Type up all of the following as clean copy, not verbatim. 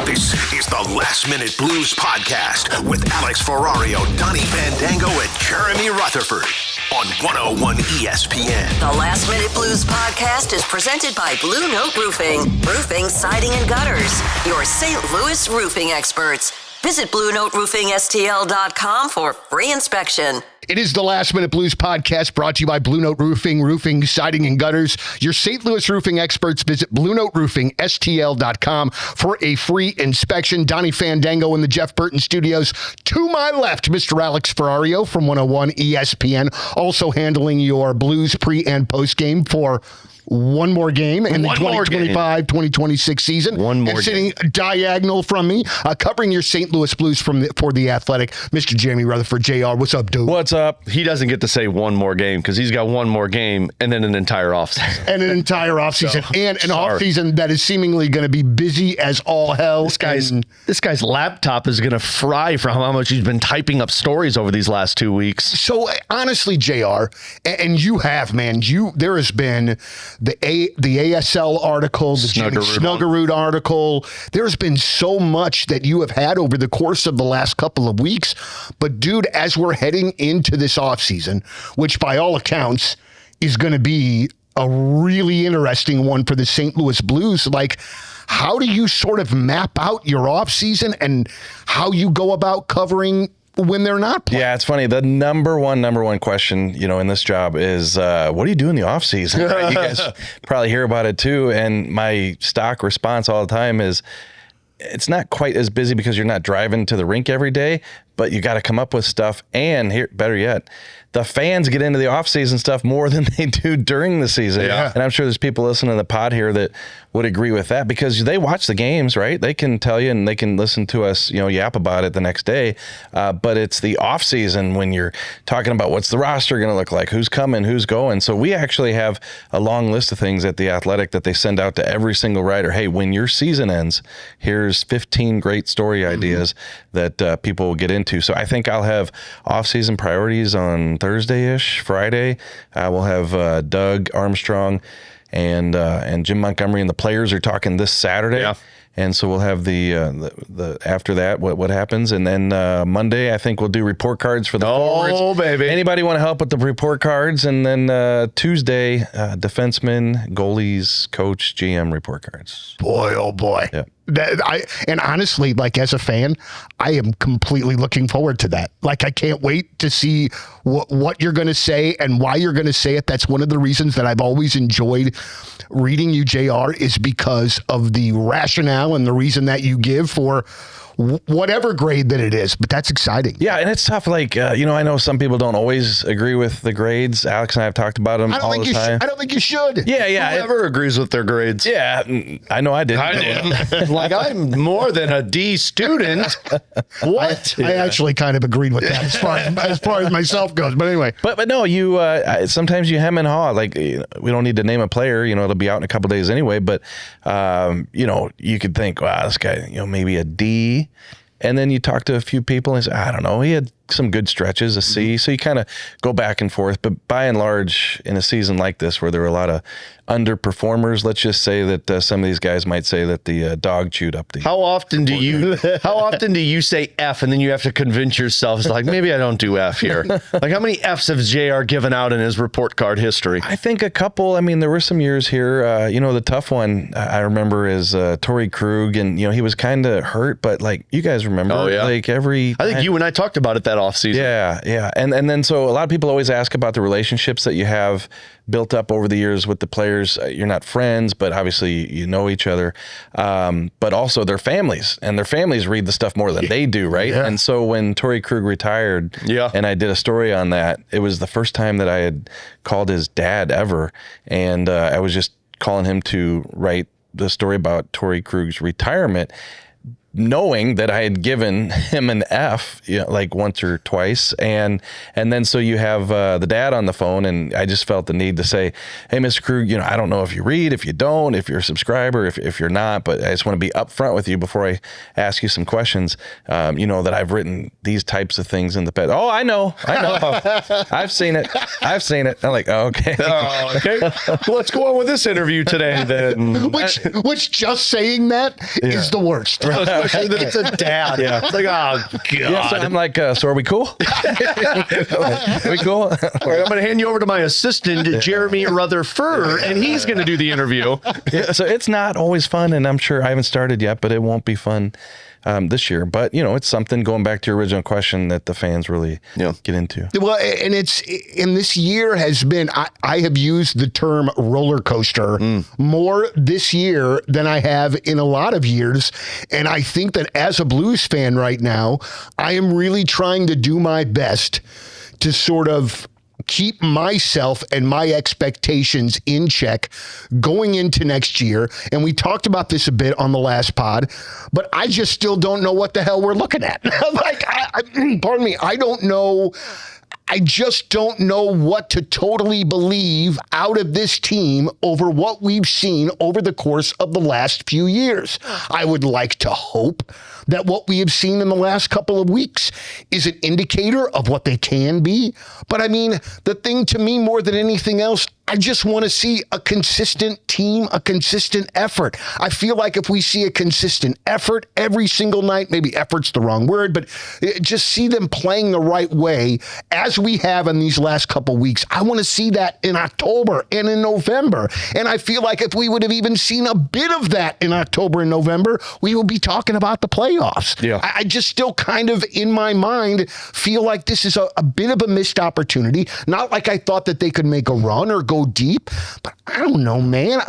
This is the Last Minute Blues Podcast with Alex Ferrario, Donny Fandango, and Jeremy Rutherford on 101 ESPN. The Last Minute Blues Podcast is presented by Blue Note Roofing. Roofing, siding, and gutters. Your St. Louis roofing experts. Visit BlueNoteRoofingSTL.com for free inspection. It is the Last Minute Blues Podcast brought to you by Blue Note Roofing, roofing, siding, and gutters. Your St. Louis roofing experts. Visit BlueNoteRoofingSTL.com for a free inspection. Donny Fandango in the Jeff Burton studios. To my left, Mr. Alex Ferrario from 101 ESPN, also handling your Blues pre- and post-game for one more game in the 2025-2026 season. One more and sitting diagonal from me, covering your St. Louis Blues for The Athletic, Mr. Jeremy Rutherford. JR, what's up, dude? What's up? He doesn't get to say one more game because he's got one more game and then an entire offseason. And an entire offseason. And an offseason that is seemingly going to be busy as all hell. This guy's laptop is going to fry from how much he's been typing up stories over these last 2 weeks. So honestly, JR, and you have, man, there has been the ASL article, the Snuggerud article. There's been so much that you have had over the course of the last couple of weeks. But dude, as we're heading into this offseason, which by all accounts is going to be a really interesting one for the St. Louis Blues, like, how do you sort of map out your offseason and how you go about covering when they're not playing? Yeah, it's funny. The number one question, in this job is, what do you do in the off season? Right? You guys probably hear about it too. And my stock response all the time is, it's not quite as busy because you're not driving to the rink every day, but you got to come up with stuff. And here, better yet, the fans get into the off-season stuff more than they do during the season. Yeah. And I'm sure there's people listening to the pod here that would agree with that because they watch the games, right? They can tell you and they can listen to us, yap about it the next day. But it's the off-season when you're talking about what's the roster going to look like, who's coming, who's going. So we actually have a long list of things at The Athletic that they send out to every single writer. Hey, when your season ends, here's 15 great story ideas that people will get into. So I think I'll have off-season priorities on Thursday-ish, Friday. We'll have Doug Armstrong and Jim Montgomery and the players are talking this Saturday. Yeah. And so we'll have the after that what happens, and then Monday I think we'll do report cards for the forwards. Oh baby! Anybody want to help with the report cards? And then Tuesday, defensemen, goalies, coach, GM report cards. Boy, oh boy! Yeah. And honestly, like as a fan, I am completely looking forward to that. Like I can't wait to see what you're going to say and why you're going to say it. That's one of the reasons that I've always enjoyed reading you, JR, is because of the rationale and the reason that you give for whatever grade that it is, but that's exciting. Yeah, and it's tough. Like, I know some people don't always agree with the grades. Alex and I have talked about them all the time. I don't think you should. Yeah. Whoever agrees with their grades. Yeah, I know I did. Like, I'm more than a D student. What? I actually kind of agreed with that as far as myself goes. But anyway. But no, you sometimes you hem and haw. Like, we don't need to name a player. It'll be out in a couple days anyway. But, you could think, wow, this guy, maybe a D. And then you talk to a few people and say, I don't know, he had some good stretches, a C. So you kind of go back and forth. But by and large, in a season like this where there are a lot of underperformers, let's just say that some of these guys might say that the dog chewed up the. How often do you say F and then you have to convince yourself, it's like, maybe I don't do F here? Like, how many Fs have JR given out in his report card history? I think a couple. I mean, there were some years here, the tough one I remember is Torrey Krug, and, he was kind of hurt, but like, you guys remember, I think you and I talked about it that offseason. Yeah. And then so a lot of people always ask about the relationships that you have built up over the years with the players. You're not friends, but obviously you know each other. But also their families, and their families read the stuff more than they do, right? Yeah. And so when Torrey Krug retired, and I did a story on that, it was the first time that I had called his dad ever, and I was just calling him to write the story about Torrey Krug's retirement. knowing that I had given him an F, like once or twice. And then so you have the dad on the phone, and I just felt the need to say, hey, Mr. Krug, I don't know if you read, if you don't, if you're a subscriber, if you're not, but I just want to be upfront with you before I ask you some questions. That I've written these types of things in the past. Oh, I know. I've seen it. I'm like, oh, okay. Okay. Well, let's go on with this interview today then. Which just saying that is the worst. Especially that it's a dad. Yeah. It's like, oh, God. Yeah, so I'm like, so are we cool? Are we cool? All right, I'm going to hand you over to my assistant, Jeremy Rutherford, and he's going to do the interview. Yeah, so it's not always fun, and I'm sure I haven't started yet, but it won't be fun this year. But, it's something, going back to your original question, that the fans really get into. Well, and this year has been, I have used the term roller coaster more this year than I have in a lot of years. And I think that as a Blues fan right now, I am really trying to do my best to sort of keep myself and my expectations in check going into next year. And we talked about this a bit on the last pod, but I just still don't know what the hell we're looking at. Pardon me. I don't know. I just don't know what to totally believe out of this team over what we've seen over the course of the last few years. I would like to hope that what we have seen in the last couple of weeks is an indicator of what they can be. But I mean, the thing to me more than anything else, I just want to see a consistent team, a consistent effort. I feel like if we see a consistent effort every single night, maybe effort's the wrong word, but just see them playing the right way as we have in these last couple weeks. I want to see that in October and in November. And I feel like if we would have even seen a bit of that in October and November, we will be talking about the playoffs. Yeah. I just still kind of, in my mind, feel like this is a bit of a missed opportunity. Not like I thought that they could make a run or go deep, but I don't know, man.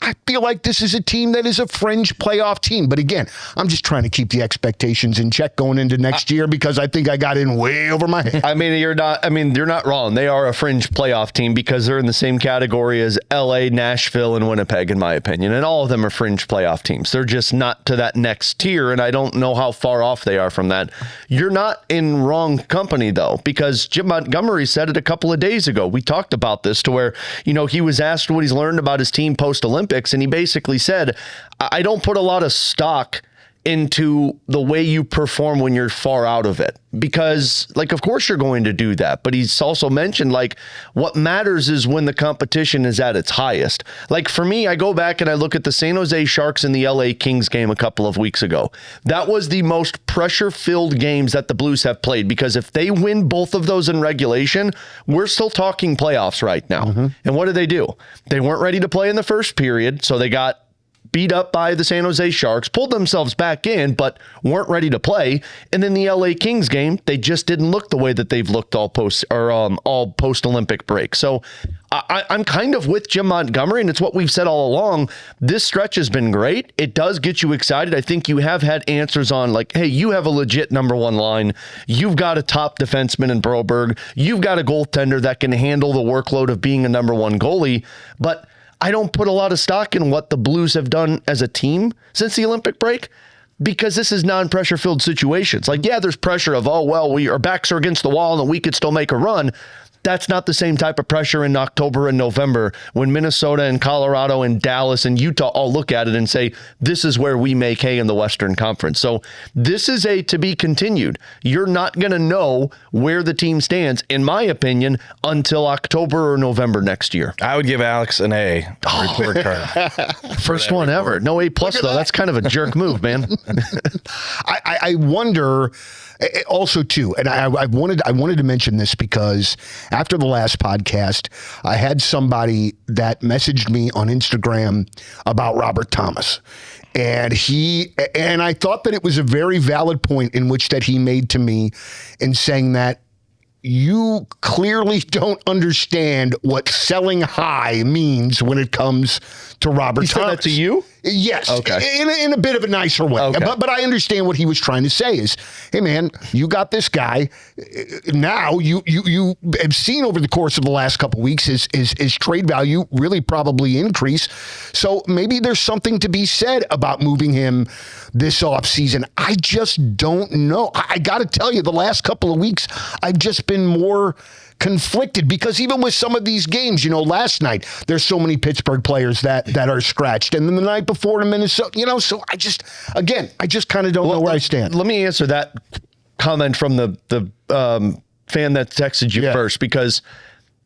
I feel like this is a team that is a fringe playoff team. But again, I'm just trying to keep the expectations in check going into next year because I think I got in way over my head. You're not wrong. They are a fringe playoff team because they're in the same category as LA, Nashville, and Winnipeg, in my opinion. And all of them are fringe playoff teams. They're just not to that next tier, and I don't know how far off they are from that. You're not in wrong company, though, because Jim Montgomery said it a couple of days ago. We talked about this to where, he was asked what he's learned about his team post-Olympics. And he basically said, I don't put a lot of stock into the way you perform when you're far out of it. Because, of course you're going to do that. But he's also mentioned, what matters is when the competition is at its highest. For me, I go back and I look at the San Jose Sharks and the LA Kings game a couple of weeks ago. That was the most pressure-filled games that the Blues have played. Because if they win both of those in regulation, we're still talking playoffs right now. Mm-hmm. And what do? They weren't ready to play in the first period, so they got beat up by the San Jose Sharks, pulled themselves back in, but weren't ready to play. And then the LA Kings game, they just didn't look the way that they've looked all post-Olympic break. So I'm kind of with Jim Montgomery, and it's what we've said all along. This stretch has been great. It does get you excited. I think you have had answers on, hey, you have a legit number one line. You've got a top defenseman in Broberg. You've got a goaltender that can handle the workload of being a number one goalie. But I don't put a lot of stock in what the Blues have done as a team since the Olympic break because this is non-pressure filled situations. There's pressure of, our backs are against the wall and we could still make a run. That's not the same type of pressure in October and November when Minnesota and Colorado and Dallas and Utah all look at it and say, this is where we make hay in the Western Conference. So this is a to be continued. You're not going to know where the team stands, in my opinion, until October or November next year. I would give Alex an A report card. First one ever. No A+, though. That's kind of a jerk move, man. I wonder also, too, and I wanted to mention this because after the last podcast, I had somebody that messaged me on Instagram about Robert Thomas. And I thought that it was a very valid point in which that he made to me in saying that you clearly don't understand what selling high means when it comes to Robert Thomas. He said that to you? Yes, okay. in a bit of a nicer way. Okay. But I understand what he was trying to say is, hey man, you got this guy. Now you have seen over the course of the last couple of weeks his trade value really probably increase. So maybe there's something to be said about moving him this offseason. I just don't know. I got to tell you, the last couple of weeks, I've just been more conflicted because even with some of these games, last night, there's so many Pittsburgh players that are scratched. And then the night before to Minnesota, so I just kind of don't know where I stand. Let me answer that comment from the fan that texted you first, because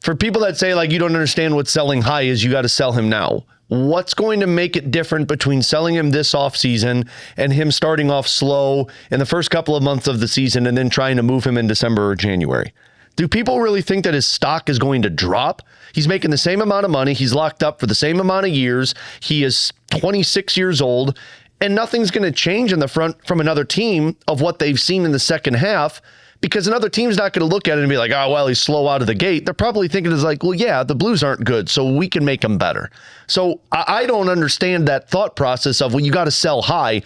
for people that say, like, you don't understand what selling high is, you got to sell him now. What's going to make it different between selling him this offseason and him starting off slow in the first couple of months of the season and then trying to move him in December or January? Do people really think that his stock is going to drop? He's making the same amount of money. He's locked up for the same amount of years. He is 26 years old, and nothing's going to change in the front from another team of what they've seen in the second half, because another team's not going to look at it and be like, oh, well, he's slow out of the gate. They're probably thinking it's like, well, yeah, the Blues aren't good, so we can make them better. So I don't understand that thought process of, well, you got to sell high.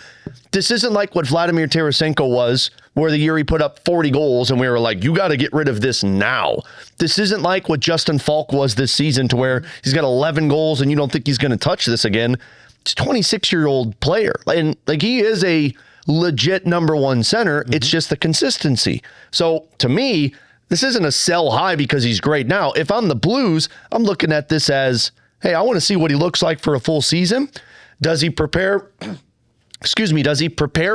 This isn't like what Vladimir Tarasenko was, where the year he put up 40 goals and we were like, you got to get rid of this now. This isn't like what Justin Falk was this season, to where he's got 11 goals and you don't think he's going to touch this again. He's a 26-year-old player. And like, he is a legit number one center. It's just the consistency. So to me, this isn't a sell high because he's great now. If I'm the Blues, I'm looking at this as, hey, I want to see what he looks like for a full season. Does he prepare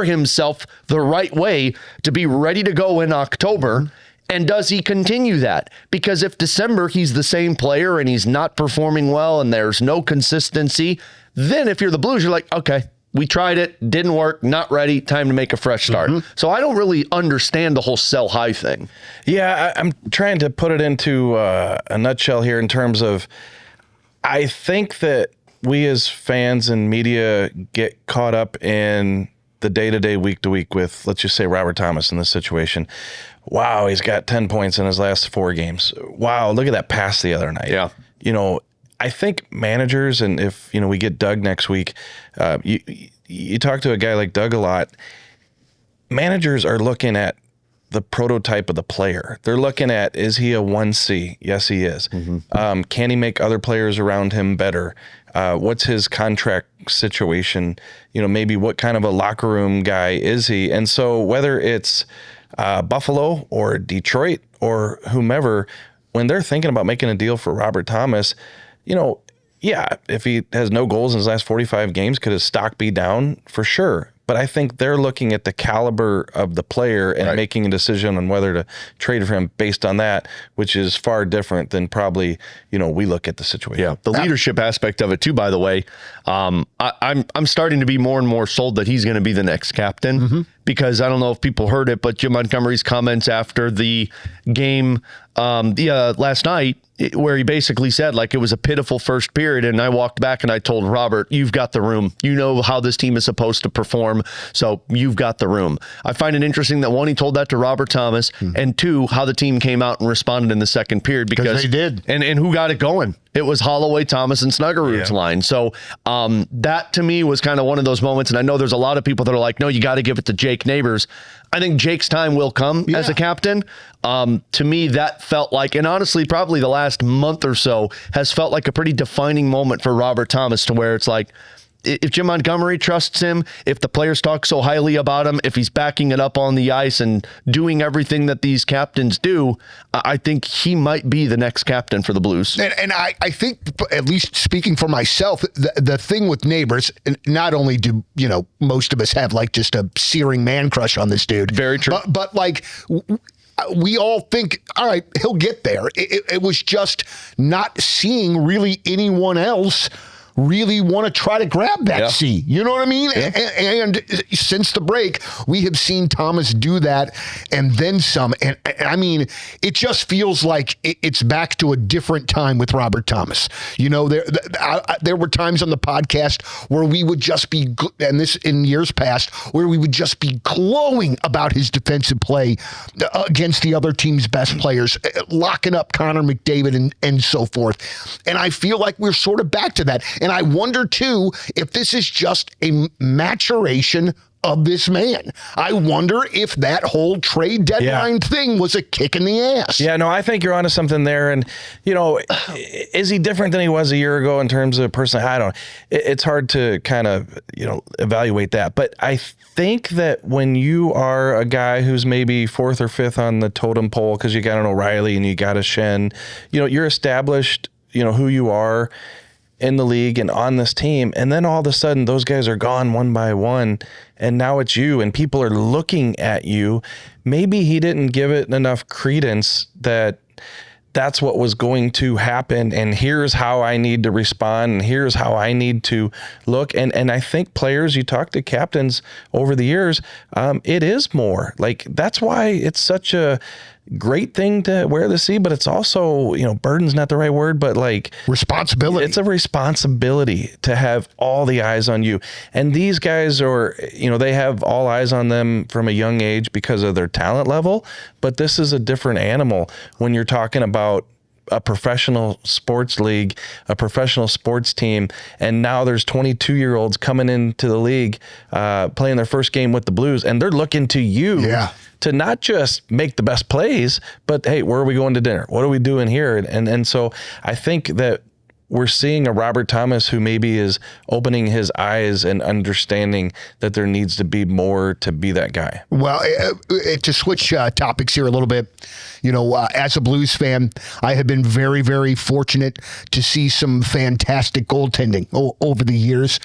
himself the right way to be ready to go in October? And does he continue that? Because if December he's the same player and he's not performing well and there's no consistency, then if you're the Blues, you're like, okay, we tried it, didn't work, not ready, time to make a fresh start. So I don't really understand the whole sell high thing. Yeah, I'm trying to put it into a nutshell here in terms of, I think that we as fans and media get caught up in the day-to-day, week-to-week with, let's just say, Robert Thomas in this situation. Wow, he's got 10 points in his last 4 games. Wow, look at that pass the other night. Yeah. I think managers, and if, we get Doug next week, you talk to a guy like Doug a lot, managers are looking at the prototype of the player. They're looking at, is he a 1C? Yes, he is. Can he make other players around him better? What's his contract situation? Maybe what kind of a locker room guy is he? And so whether it's Buffalo or Detroit or whomever, when they're thinking about making a deal for Robert Thomas, yeah, if he has no goals in his last 45 games, could his stock be down? For sure. But I think they're looking at the caliber of the player and making a decision on whether to trade for him based on that, which is far different than probably, we look at the situation. Yeah, the leadership aspect of it too, by the way. I'm starting to be more and more sold that he's going to be the next captain, because I don't know if people heard it, but Jim Montgomery's comments after the game last night, where he basically said, like, it was a pitiful first period, and I walked back and I told Robert, you've got the room. You know how this team is supposed to perform, so you've got the room. I find it interesting that, one, he told that to Robert Thomas, and two, how the team came out and responded in the second period, because they did. And who got it going? It was Holloway, Thomas, and Snuggerud's line. So that, to me, was kind of one of those moments, and I know there's a lot of people that are like, no, you got to give it to Jake Neighbors. I think Jake's time will come as a captain. To me, that felt like, and honestly, probably the last month or so has felt like a pretty defining moment for Robert Thomas, to where it's like, if Jim Montgomery trusts him, if the players talk so highly about him, if he's backing it up on the ice and doing everything that these captains do, I think he might be the next captain for the Blues. And I think, at least speaking for myself, the thing with Neighbors, not only do, most of us have like just a searing man crush on this dude. Very true. But like, we all think, all right, he'll get there. It was just not seeing really anyone else really want to try to grab that C. You know what I mean? Yeah. And since the break, we have seen Thomas do that and then some. And I mean, it just feels like it's back to a different time with Robert Thomas. There were times on the podcast where we would just be, and this in years past, where we would just be glowing about his defensive play against the other team's best players, locking up Connor McDavid and so forth. And I feel like we're sort of back to that. And I wonder, too, if this is just a maturation of this man. I wonder if that whole trade deadline thing was a kick in the ass. Yeah, no, I think you're onto something there. And, is he different than he was a year ago in terms of person? I don't know. It's hard to kind of, evaluate that. But I think that when you are a guy who's maybe fourth or fifth on the totem pole, because you got an O'Reilly and you got a Shen, you're established, who you are in the league and on this team, and then all of a sudden those guys are gone one by one, and now it's you, and people are looking at you. Maybe he didn't give it enough credence that that's what was going to happen, and here's how I need to respond, and here's how I need to look. And I think players, you talk to captains over the years, it is more. Like, that's why it's such a great thing to wear the C, but it's also, burden's not the right word, but like responsibility. It's a responsibility to have all the eyes on you. And these guys are, they have all eyes on them from a young age because of their talent level, but this is a different animal when you're talking about a professional sports league, a professional sports team, and now there's 22-year-olds coming into the league, playing their first game with the Blues, and they're looking to you to not just make the best plays, but hey, where are we going to dinner? What are we doing here? And so I think that we're seeing a Robert Thomas who maybe is opening his eyes and understanding that there needs to be more to be that guy. Well, to switch topics here a little bit, as a Blues fan, I have been very, very fortunate to see some fantastic goaltending over the years,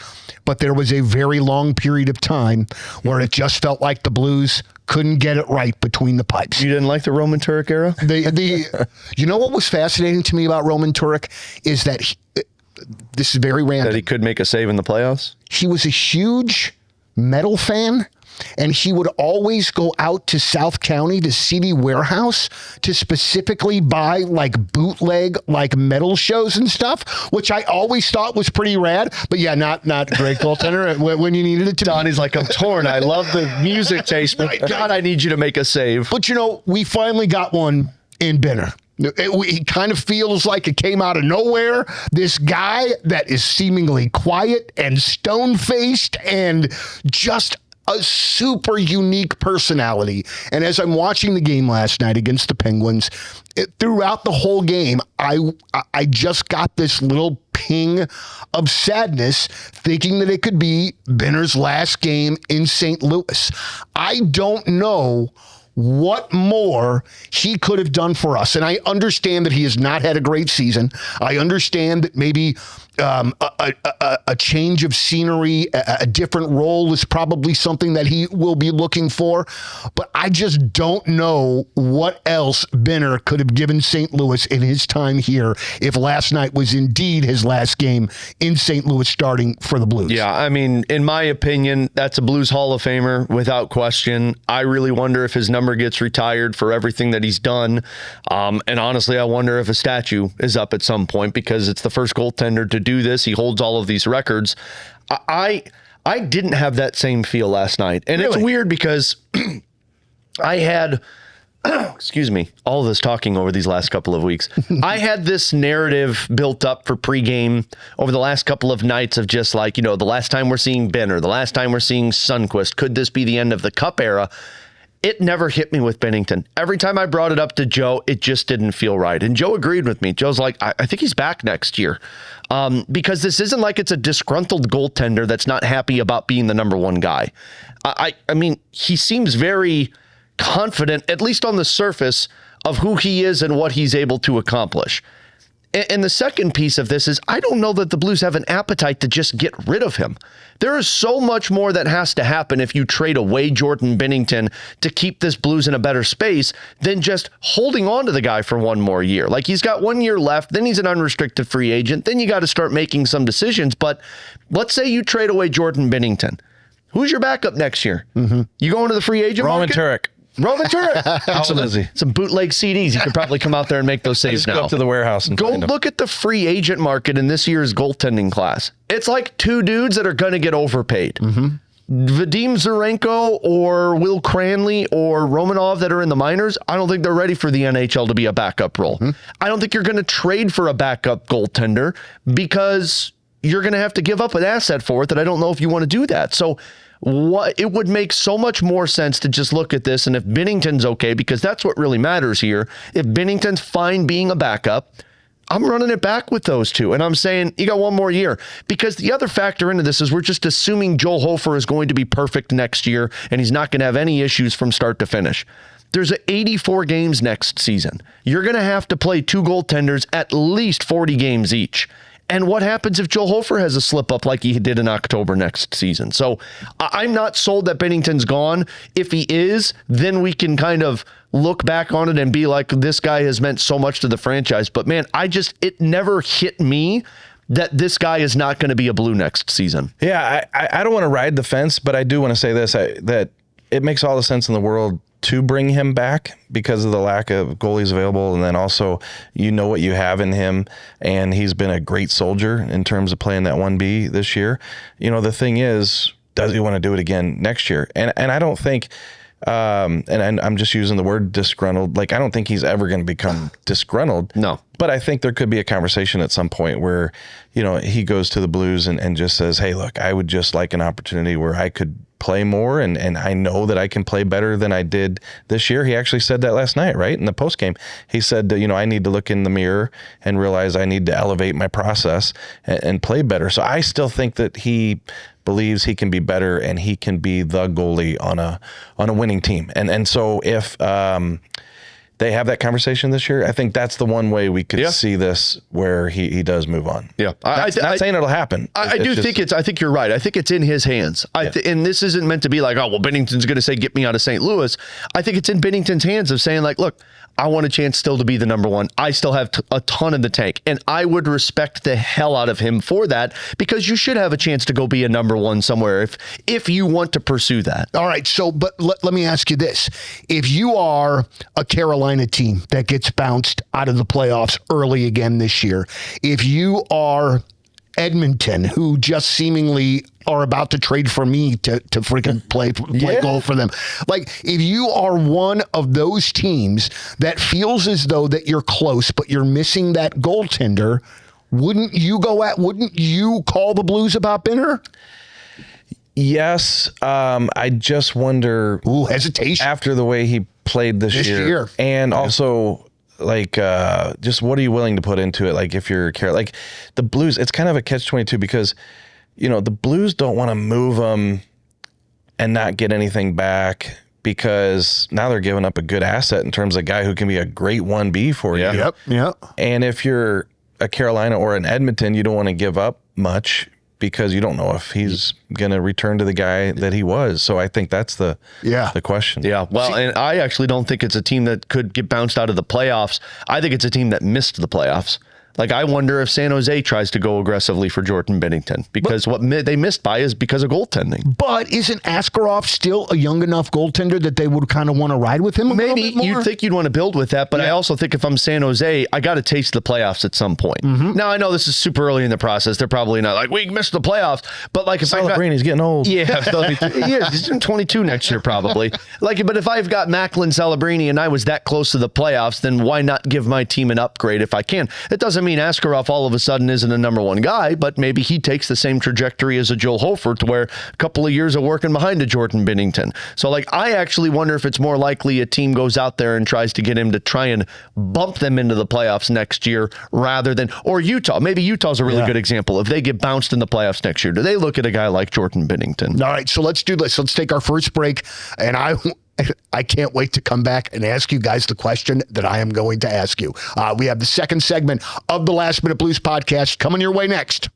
but there was a very long period of time where it just felt like the Blues couldn't get it right between the pipes. You didn't like the Roman Turek era? You know what was fascinating to me about Roman Turek is that this is very random. That he could make a save in the playoffs? He was a huge metal fan, and he would always go out to South County to CD Warehouse to specifically buy like bootleg like metal shows and stuff, which I always thought was pretty rad. But yeah, not great goaltender when you needed it to. Donnie's like, I'm torn. I love the music taste, but God, I need you to make a save. But we finally got one in Binner. It kind of feels like it came out of nowhere. This guy that is seemingly quiet and stone-faced and just a super unique personality. And as I'm watching the game last night against the Penguins, throughout the whole game, I just got this little ping of sadness thinking that it could be Binner's last game in St. Louis. I don't know what more he could have done for us. And I understand that he has not had a great season. I understand that maybe a change of scenery, a different role is probably something that he will be looking for. But I just don't know what else Binner could have given St. Louis in his time here if last night was indeed his last game in St. Louis starting for the Blues. Yeah, I mean, in my opinion, that's a Blues Hall of Famer without question. I really wonder if his number gets retired for everything that he's done. And honestly, I wonder if a statue is up at some point because it's the first goaltender to do this. He holds all of these records. I didn't have that same feel last night. And It's weird because I had, excuse me, all this talking over these last couple of weeks. I had this narrative built up for pregame over the last couple of nights of just like, the last time we're seeing Binner, the last time we're seeing Sundqvist. Could this be the end of the Cup era? It never hit me with Binnington. Every time I brought it up to Joe, it just didn't feel right. And Joe agreed with me. Joe's like, I think he's back next year. Because this isn't like it's a disgruntled goaltender that's not happy about being the number one guy. I mean, he seems very confident, at least on the surface, of who he is and what he's able to accomplish. And the second piece of this is I don't know that the Blues have an appetite to just get rid of him. There is so much more that has to happen if you trade away Jordan Binnington to keep this Blues in a better space than just holding on to the guy for one more year. Like, he's got 1 year left, then he's an unrestricted free agent, then you got to start making some decisions. But let's say you trade away Jordan Binnington. Who's your backup next year? Mm-hmm. You going to the free agent Roman market? Turek. Roman Turek. How old is he? Some bootleg CDs. You could probably come out there and make those saves now. Go up to the warehouse and go find look at the free agent market in this year's goaltending class. It's like two dudes that are going to get overpaid. Mm-hmm. Vadim Zarenko or Will Cranley or Romanov that are in the minors, I don't think they're ready for the NHL to be a backup role. Mm-hmm. I don't think you're going to trade for a backup goaltender because you're going to have to give up an asset for it that I don't know if you want to do that. So it would make so much more sense to just look at this. And if Binnington's okay, because that's what really matters here. If Binnington's fine being a backup, I'm running it back with those two. And I'm saying you got one more year, because the other factor into this is we're just assuming Joel Hofer is going to be perfect next year and he's not going to have any issues from start to finish. There's 84 games next season. You're going to have to play two goaltenders at least 40 games each. And what happens if Joel Hofer has a slip up like he did in October next season? So I'm not sold that Binnington's gone. If he is, then we can kind of look back on it and be like, this guy has meant so much to the franchise. But man, it never hit me that this guy is not going to be a Blue next season. Yeah, I don't want to ride the fence, but I do want to say this, that it makes all the sense in the world to bring him back because of the lack of goalies available. And then also, what you have in him, and he's been a great soldier in terms of playing that 1B this year. The thing is, does he want to do it again next year? And I don't think, and I'm just using the word disgruntled, like I don't think he's ever going to become disgruntled. No. But I think there could be a conversation at some point where, he goes to the Blues and just says, hey, look, I would just like an opportunity where I could play more, and I know that I can play better than I did this year. He actually said that last night, right? In the post game, he said, I need to look in the mirror and realize I need to elevate my process and play better. So I still think that he believes he can be better and he can be the goalie on a winning team. And so if they have that conversation this year, I think that's the one way we could see this where he does move on. Yeah. Not saying it'll happen. I think you're right. I think it's in his hands. And this isn't meant to be like, oh, well, Binnington's going to say, get me out of St. Louis. I think it's in Binnington's hands of saying like, look, I want a chance still to be the number one. I still have a ton in the tank, and I would respect the hell out of him for that, because you should have a chance to go be a number one somewhere if you want to pursue that. All right. So, but let me ask you this. If you are a Carolina team that gets bounced out of the playoffs early again this year, if you are Edmonton, who just seemingly are about to trade for me to freaking play goal for them. Like, if you are one of those teams that feels as though that you're close, but you're missing that goaltender, wouldn't you call the Blues about Binner? Yes. I just wonder. Ooh, hesitation. After the way he played this year. And also, like, just what are you willing to put into it? Like, if you're like the Blues, it's kind of a catch-22 because, the Blues don't want to move them and not get anything back, because now they're giving up a good asset in terms of a guy who can be a great 1B for you. Yep. And if you're a Carolina or an Edmonton, you don't want to give up much because you don't know if he's going to return to the guy that he was. So I think that's the question. Yeah. Well, and I actually don't think it's a team that could get bounced out of the playoffs. I think it's a team that missed the playoffs. Like, I wonder if San Jose tries to go aggressively for Jordan Binnington, because what they missed by is because of goaltending. But isn't Askarov still a young enough goaltender that they would kind of want to ride with him a little bit more? You'd think you'd want to build with that, but I also think if I'm San Jose, I got to taste the playoffs at some point. Mm-hmm. Now, I know this is super early in the process. They're probably not like, we missed the playoffs, but like if Celebrini, getting old. Yeah, he's 22 next year probably. But if I've got Macklin, Celebrini, and I was that close to the playoffs, then why not give my team an upgrade if I can? It doesn't mean Askarov all of a sudden isn't a number one guy, but maybe he takes the same trajectory as a Joel Hofer, to where a couple of years of working behind a Jordan Binnington. So I actually wonder if it's more likely a team goes out there and tries to get him to try and bump them into the playoffs next year rather than, or Utah. Maybe Utah's a really good example. If they get bounced in the playoffs next year, do they look at a guy like Jordan Binnington? All right, so let's do this. Let's take our first break, and I can't wait to come back and ask you guys the question that I am going to ask you. We have the second segment of the Last Minute Blues podcast coming your way next.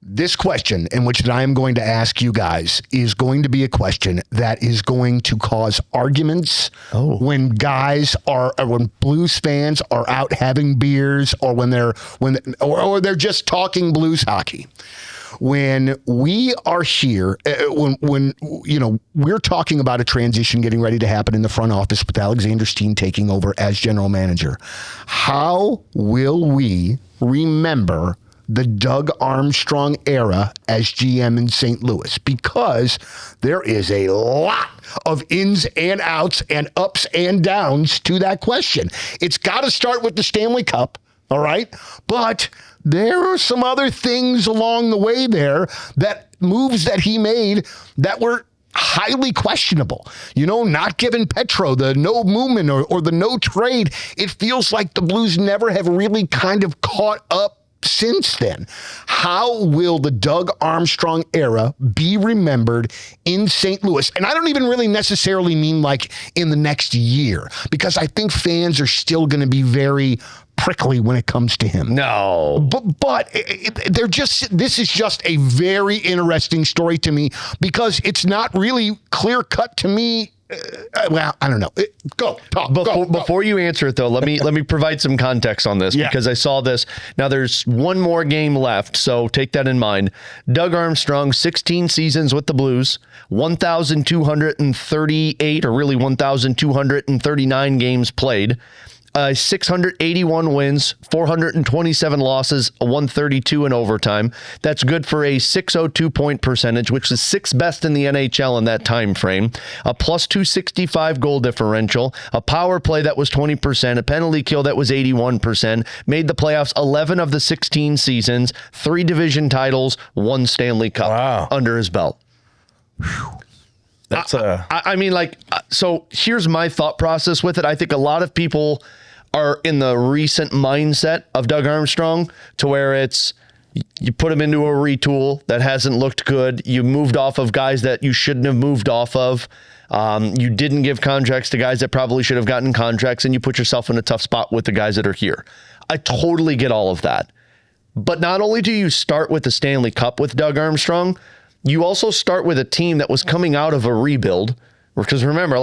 This question, in which I am going to ask you guys, is going to be a question that is going to cause arguments when Blues fans are out having beers, or when they're just talking Blues hockey. When we are here, when we're talking about a transition getting ready to happen in the front office with Alexander Steen taking over as general manager, how will we remember the Doug Armstrong era as GM in St. Louis? Because there is a lot of ins and outs and ups and downs to that question. It's got to start with the Stanley Cup, all right? But there were some other things along the way there, that moves that he made that were highly questionable. Not giving Petro the no movement or the no trade. It feels like the Blues never have really kind of caught up since then. How will the Doug Armstrong era be remembered in St. Louis? And I don't even really necessarily mean like in the next year, because I think fans are still going to be very prickly when it comes to him. No. But this is just a very interesting story to me, because it's not really clear cut to me. Well, I don't know. Go. Before you answer it, though, let me provide some context on this, because I saw this. Now, there's one more game left, so take that in mind. Doug Armstrong, 16 seasons with the Blues, 1,238, or really 1,239 games played. 681 wins, 427 losses, a 132 in overtime. That's good for a .602 point percentage, which is sixth best in the NHL in that time frame. A plus 265 goal differential, a power play that was 20%, a penalty kill that was 81%, made the playoffs 11 of the 16 seasons, 3 division titles, 1 Stanley Cup under his belt. That's so here's my thought process with it. I think a lot of people are in the recent mindset of Doug Armstrong, to where it's, you put him into a retool that hasn't looked good. You moved off of guys that you shouldn't have moved off of. You didn't give contracts to guys that probably should have gotten contracts, and you put yourself in a tough spot with the guys that are here. I totally get all of that. But not only do you start with the Stanley Cup with Doug Armstrong, you also start with a team that was coming out of a rebuild. Because remember,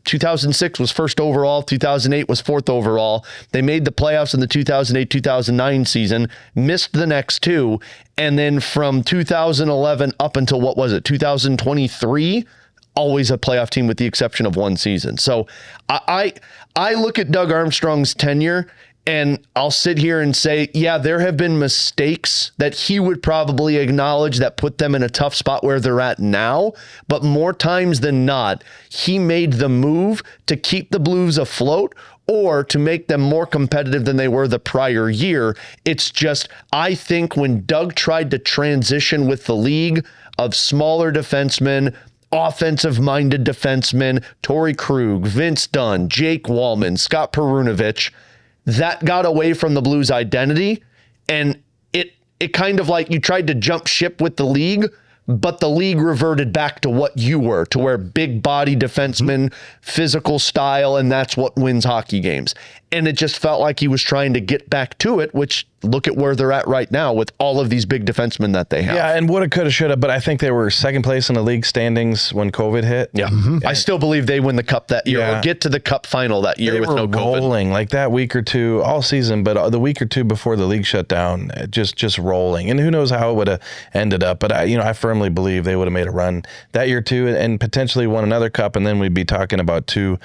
2006 was first overall, 2008 was fourth overall. They made the playoffs in the 2008-2009 season, missed the next 2, and then from 2011 up until 2023, always a playoff team with the exception of one season. So I look at Doug Armstrong's tenure, and I'll sit here and say, yeah, there have been mistakes that he would probably acknowledge that put them in a tough spot where they're at now. But more times than not, he made the move to keep the Blues afloat or to make them more competitive than they were the prior year. It's just, I think when Doug tried to transition with the league of smaller defensemen, offensive-minded defensemen, Torrey Krug, Vince Dunn, Jake Wallman, Scott Perunovich, that got away from the Blues identity, and it kind of like you tried to jump ship with the league, but the league reverted back to what you were, to where big body defensemen, physical style, and that's what wins hockey games. And it just felt like he was trying to get back to it, which look at where they're at right now with all of these big defensemen that they have. Yeah, and woulda, coulda, shoulda, but I think they were second place in the league standings when COVID hit. Yeah. Mm-hmm. I still believe they win the cup that year, or get to the cup final that year with no COVID. Rolling like that week or two all season, but the week or two before the league shut down, just rolling. And who knows how it would have ended up, but I firmly believe they would have made a run that year too, and potentially won another cup, and then we'd be talking about 2.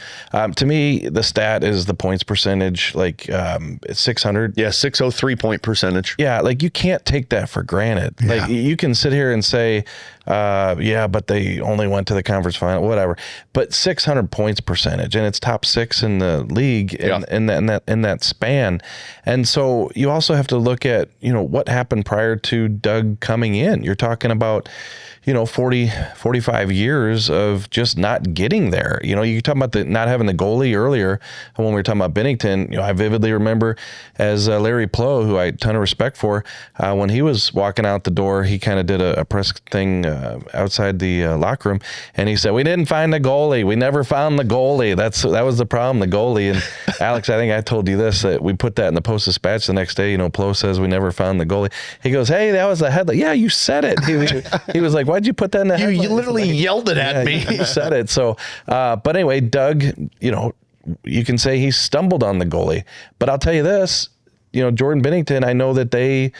To me, the stat is the points percentage, it's 600. Yeah, 603 point percentage. Yeah, you can't take that for granted. Yeah. You can sit here and say, but they only went to the conference final, whatever. But 600 points percentage, and it's top 6 in the league in that span. And so you also have to look at what happened prior to Doug coming in. You're talking about 45 years of just not getting there. You talk about not having the goalie earlier when we were talking about Binnington. I vividly remember as Larry Plow, who I had a ton of respect for, when he was walking out the door, he kind of did a press thing outside the locker room, and he said, "We didn't find the goalie. We never found the goalie. That was the problem, the goalie." And Alex, I think I told you this, that we put that in the Post-Dispatch the next day. Plow says we never found the goalie. He goes, "Hey, that was the headline." Yeah, you said it. He was like, "Why'd you put that in the headline?" You literally yelled it at me. You said it. So, but anyway, Doug, you can say he stumbled on the goalie, but I'll tell you this, Jordan Binnington, I know that they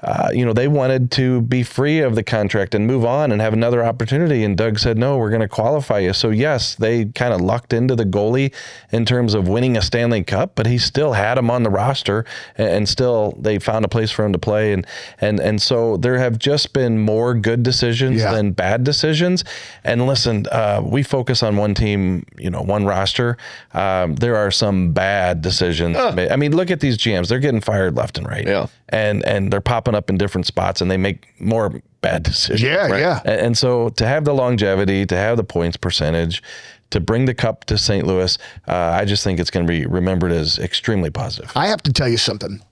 they wanted to be free of the contract and move on and have another opportunity. And Doug said, no, we're going to qualify you. So yes, they kind of lucked into the goalie in terms of winning a Stanley Cup, but he still had him on the roster, and still they found a place for him to play. And so there have just been more good decisions than bad decisions. And listen, we focus on one team, one roster. There are some bad decisions. I mean, look at these GMs. They're getting fired left and right. Yeah. And they're popping up in different spots, and they make more bad decisions. Yeah, right? yeah. And so to have the longevity, to have the points percentage, to bring the cup to St. Louis, I just think it's going to be remembered as extremely positive. I have to tell you something.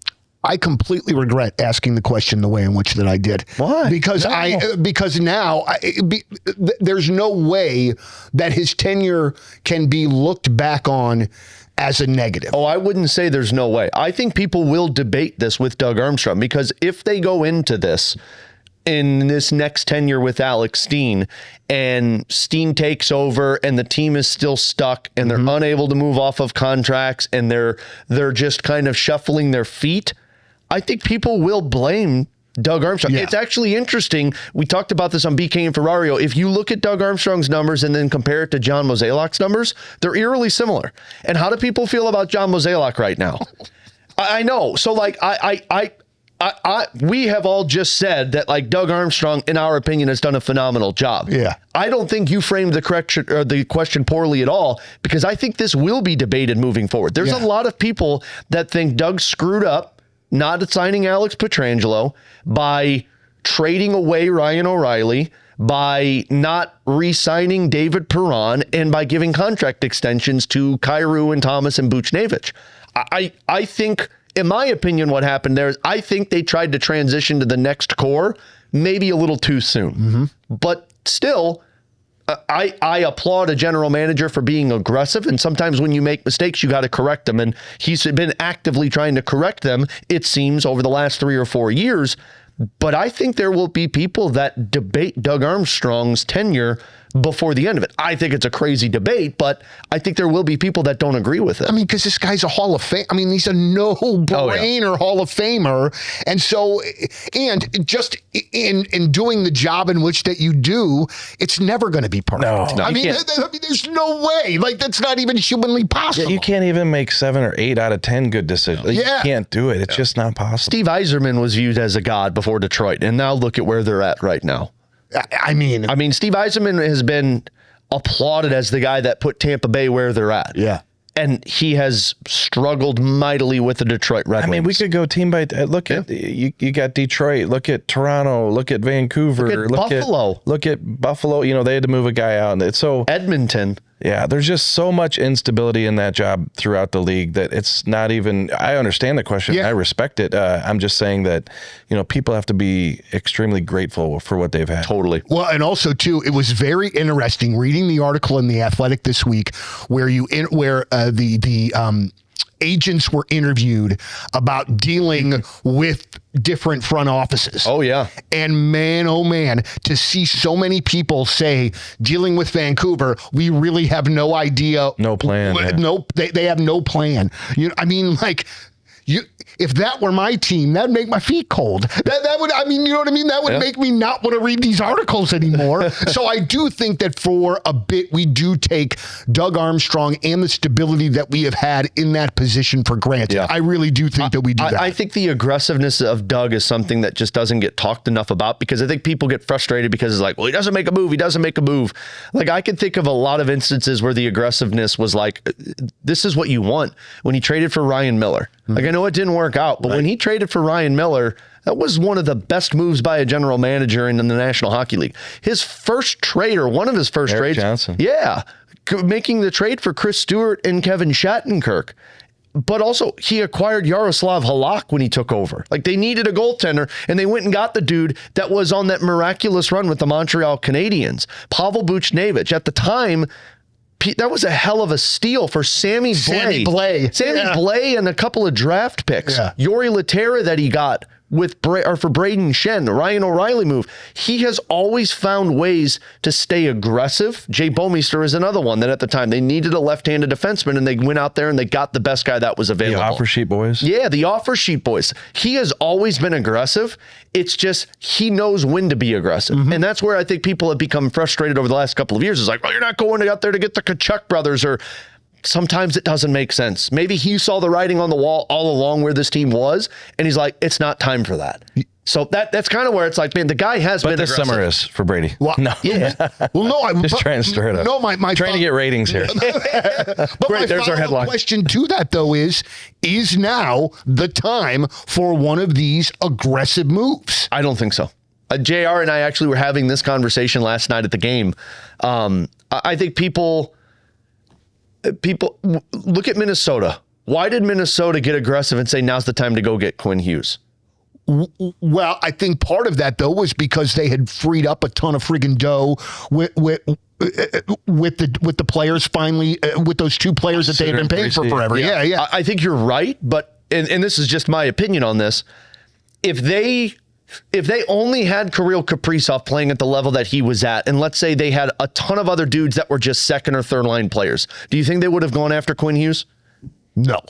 I completely regret asking the question the way in which that I did. Why? Because there's no way that his tenure can be looked back on as a negative. Oh, I wouldn't say there's no way. I think people will debate this with Doug Armstrong, because if they go into this in this next tenure with Alex Steen, and Steen takes over and the team is still stuck and they're unable to move off of contracts and they're just kind of shuffling their feet, I think people will blame Doug Armstrong. Yeah. It's actually interesting. We talked about this on BK and Ferrario. If you look at Doug Armstrong's numbers and then compare it to John Mozeliak's numbers, they're eerily similar. And how do people feel about John Mozeliak right now? I know. So like we have all just said that like Doug Armstrong, in our opinion, has done a phenomenal job. Yeah. I don't think you framed the question poorly at all, because I think this will be debated moving forward. There's a lot of people that think Doug screwed up not signing Alex Pietrangelo, by trading away Ryan O'Reilly, by not re-signing David Perron, and by giving contract extensions to Kyrou and Thomas and Buchnevich. I think, in my opinion, what happened there is I think they tried to transition to the next core maybe a little too soon. But still, I applaud a general manager for being aggressive, and sometimes when you make mistakes, you got to correct them. And he's been actively trying to correct them, it seems, over the last 3 or 4 years. But I think there will be people that debate Doug Armstrong's tenure before the end of it. I think it's a crazy debate, but I think there will be people that don't agree with it. I mean, because this guy's a Hall of Fame. I mean, he's a no-brainer Hall of Famer. And so, and just in doing the job in which that you do, it's never going to be perfect. No, I mean, there's no way. Like, that's not even humanly possible. Yeah, you can't even make 7 or 8 out of 10 good decisions. You can't do it. It's just not possible. Steve Yzerman was viewed as a god before Detroit, and now look at where they're at right now. I mean, Steve Yzerman has been applauded as the guy that put Tampa Bay where they're at. Yeah. And he has struggled mightily with the Detroit Red Wings. I mean, we could go team by look at you got Detroit, look at Toronto, look at Vancouver, look at Buffalo. Look at Buffalo. They had to move a guy out. And so Edmonton. Yeah, there's just so much instability in that job throughout the league that it's not even. I understand the question. Yeah. I respect it. I'm just saying that people have to be extremely grateful for what they've had. Totally. Well, and also too, it was very interesting reading the article in The Athletic this week where the agents were interviewed about dealing with different front offices. Oh, yeah. And man, oh, man, to see so many people say, dealing with Vancouver, we really have no idea. No plan. Nope. They have no plan. If that were my team, that'd make my feet cold. That would, you know what I mean? That would make me not want to read these articles anymore. So I do think that for a bit, we do take Doug Armstrong and the stability that we have had in that position for granted. Yeah. I really do think that we do that. I think the aggressiveness of Doug is something that just doesn't get talked enough about, because I think people get frustrated because it's like, well, he doesn't make a move. Like, I can think of a lot of instances where the aggressiveness was like, this is what you want. When he traded for Ryan Miller. Like, I know it didn't work out, but when he traded for Ryan Miller, that was one of the best moves by a general manager in the National Hockey League. His first trade, or one of his first trades. Johnson. Yeah. Making the trade for Chris Stewart and Kevin Shattenkirk. But also, he acquired Yaroslav Halak when he took over. Like, they needed a goaltender, and they went and got the dude that was on that miraculous run with the Montreal Canadiens, Pavel Buchnevich. At the time, that was a hell of a steal for Sammy Blais and a couple of draft picks. Yeah. Yuri Laterra that he got for Braden Shen, the Ryan O'Reilly move. He has always found ways to stay aggressive. Jay Bomeister is another one that at the time they needed a left-handed defenseman, and they went out there and they got the best guy that was available. The offer sheet boys. Yeah, the offer sheet boys. He has always been aggressive. It's just he knows when to be aggressive. And that's where I think people have become frustrated over the last couple of years. It's like, well, you're not going out there to get the Tkachuk brothers, or sometimes it doesn't make sense. Maybe he saw the writing on the wall all along where this team was, and he's like, it's not time for that. So that's kind of where it's like, man, the guy has been aggressive. But this summer is for Brady. Well, no. Yeah. Well, no, I'm just trying to stir it up. No, my trying to get ratings here. But Great, there's our headline. Question to that, though, is now the time for one of these aggressive moves? I don't think so. JR and I actually were having this conversation last night at the game. I think people look at Minnesota. Why did Minnesota get aggressive and say now's the time to go get Quinn Hughes? Well, I think part of that, though, was because they had freed up a ton of friggin' dough with the players finally, with those two players that they had been paying for forever. Yeah. I think you're right, but and this is just my opinion on this. If they only had Kirill Kaprizov playing at the level that he was at, and let's say they had a ton of other dudes that were just second or third line players, do you think they would have gone after Quinn Hughes? No.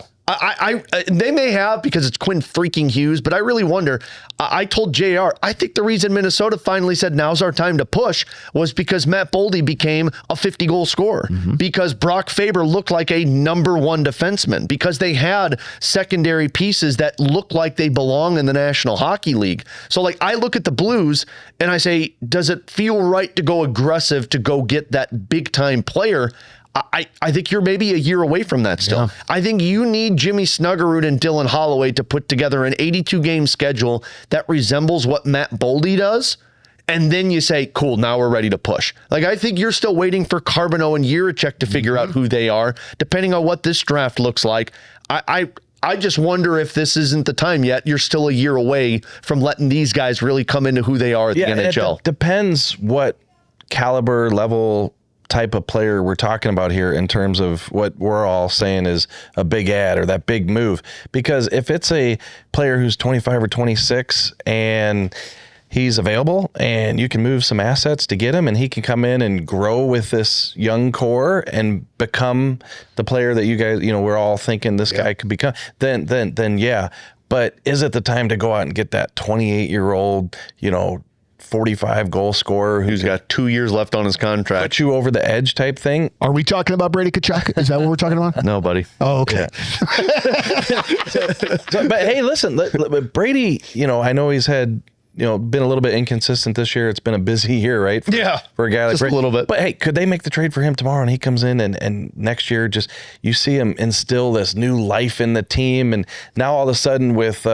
They may have, because it's Quinn freaking Hughes, but I really wonder. I told JR, I think the reason Minnesota finally said now's our time to push was because Matt Boldy became a 50-goal scorer, because Brock Faber looked like a number one defenseman, because they had secondary pieces that looked like they belong in the National Hockey League. So, like, I look at the Blues and I say, does it feel right to go aggressive to go get that big-time player? I think you're maybe a year away from that still. Yeah. I think you need Jimmy Snuggerud and Dylan Holloway to put together an 82-game schedule that resembles what Matt Boldy does, and then you say, cool, now we're ready to push. Like, I think you're still waiting for Carbonneau and Jiricek to figure out who they are, depending on what this draft looks like. I just wonder if this isn't the time yet. You're still a year away from letting these guys really come into who they are at the NHL. It depends what caliber, level, type of player we're talking about here in terms of what we're all saying is a big ad or that big move. Because if it's a player who's 25 or 26 and he's available and you can move some assets to get him and he can come in and grow with this young core and become the player that you guys, we're all thinking this guy could become, then yeah. But is it the time to go out and get that 28-year-old, 45 goal scorer who's got 2 years left on his contract, put you over the edge type thing? Are we talking about Brady Tkachuk? Is that what we're talking about? No, buddy. Oh, okay. Yeah. But hey, listen, Brady, I know he's had, been a little bit inconsistent this year. It's been a busy year, right? For a guy like Brady. A little bit. But hey, could they make the trade for him tomorrow and he comes in and next year just, you see him instill this new life in the team, and now all of a sudden with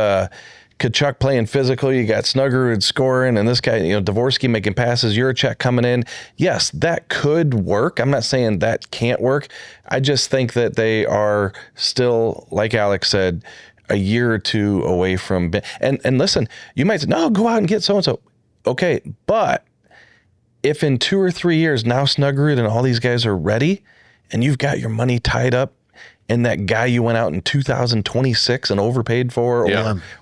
Tkachuk playing physical, you got Snuggerud scoring, and this guy, Dvorsky making passes, Jiricek coming in. Yes, that could work. I'm not saying that can't work. I just think that they are still, like Alex said, a year or two away from. And listen, you might say, no, go out and get so-and-so. Okay, but if in 2 or 3 years now Snuggerud and all these guys are ready and you've got your money tied up and that guy you went out in 2026 and overpaid for,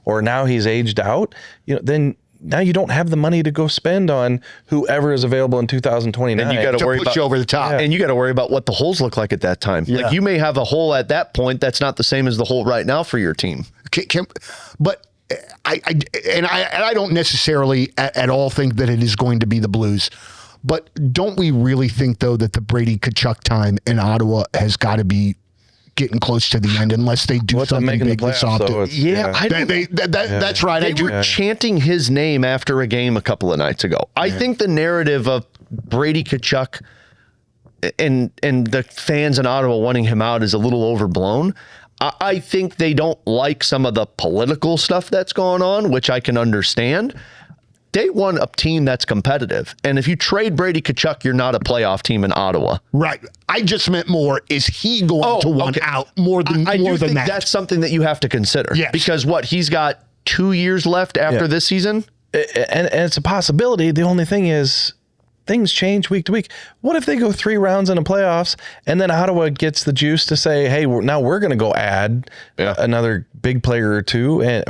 or now he's aged out, then now you don't have the money to go spend on whoever is available in 2029. And you got to worry about you over the top. And you got to worry about what the holes look like at that time. Yeah. Like, you may have a hole at that point that's not the same as the hole right now for your team. But I don't necessarily at all think that it is going to be the Blues. But don't we really think, though, that the Brady Tkachuk time in Ottawa has got to be getting close to the end unless they do something big this offseason? That's right. They were chanting his name after a game a couple of nights ago. I think the narrative of Brady Tkachuk and the fans in Ottawa wanting him out is a little overblown. I think they don't like some of the political stuff that's going on, which I can understand. They want a team that's competitive. And if you trade Brady Tkachuk, you're not a playoff team in Ottawa. Right. I just meant more, is he going to want out more than that? That's something that you have to consider. Yes. Because he's got 2 years left after this season? And it's a possibility. The only thing is, things change week to week. What if they go 3 rounds in the playoffs and then Ottawa gets the juice to say, hey, now we're going to go add another big player or two, and